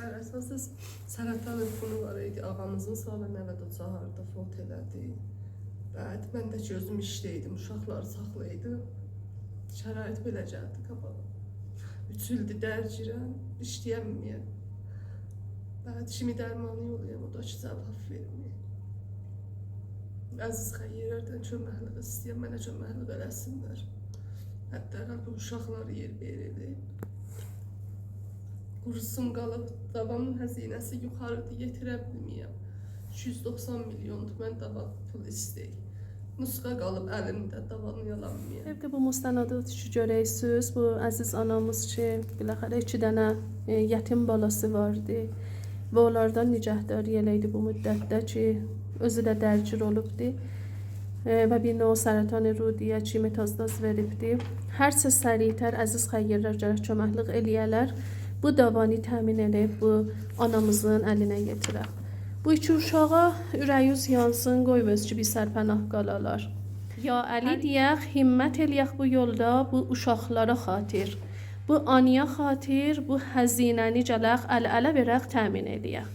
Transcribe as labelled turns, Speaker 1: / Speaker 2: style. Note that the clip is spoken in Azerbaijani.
Speaker 1: Bər əsasız sərətən öpünü var idi. Ağamızın salı nəvədə çağırdı, fot elədi. Bəd, mən də ki özüm işdəydim, uşaqları saxlaydı. Şərait belə gəldi qabağa. 3 ildir dərcirəm, işləyəmməyəm. Bəd, kimi dərmanı yoluyam, o da ki cavab verməyəm. Əziz xəyyərlərdən köməklik istəyəm, mənə köməklik eləsinlər. Hətta bu uşaqları yer verilib. Kursum qalıb, davamın həzinəsi yuxarıda yetirə bilməyəm. 290 milyondur, mən dava pul istəyim. Nusqa qalıb əlimdə, davanı yalanmayam.
Speaker 2: Evdə bu müstənadat ki görəysiniz, bu əziz anamız ki, biləxərə 2 dənə yetim balası vardı. Və onlardan nicəhdari eləydi bu müddətdə ki, özü də dərcir olubdu. Və bir növ sərətan rudiyə ki, metastaz veribdi. Hərsə səriytər əziz xəyyərlər gərək köməklik eləyərlər. Bu davanı təmin edib bu anamızın əlinə getirək. Bu 2 uşağa ürəyiniz yansın, qoymuz ki, bir sərpənah qalalar. Ya Əli deyək, himmət eləyək bu yolda, bu uşaqlara xatir. Bu anıya xatir, bu həzinəni gələk əl-ələ verək təmin edək.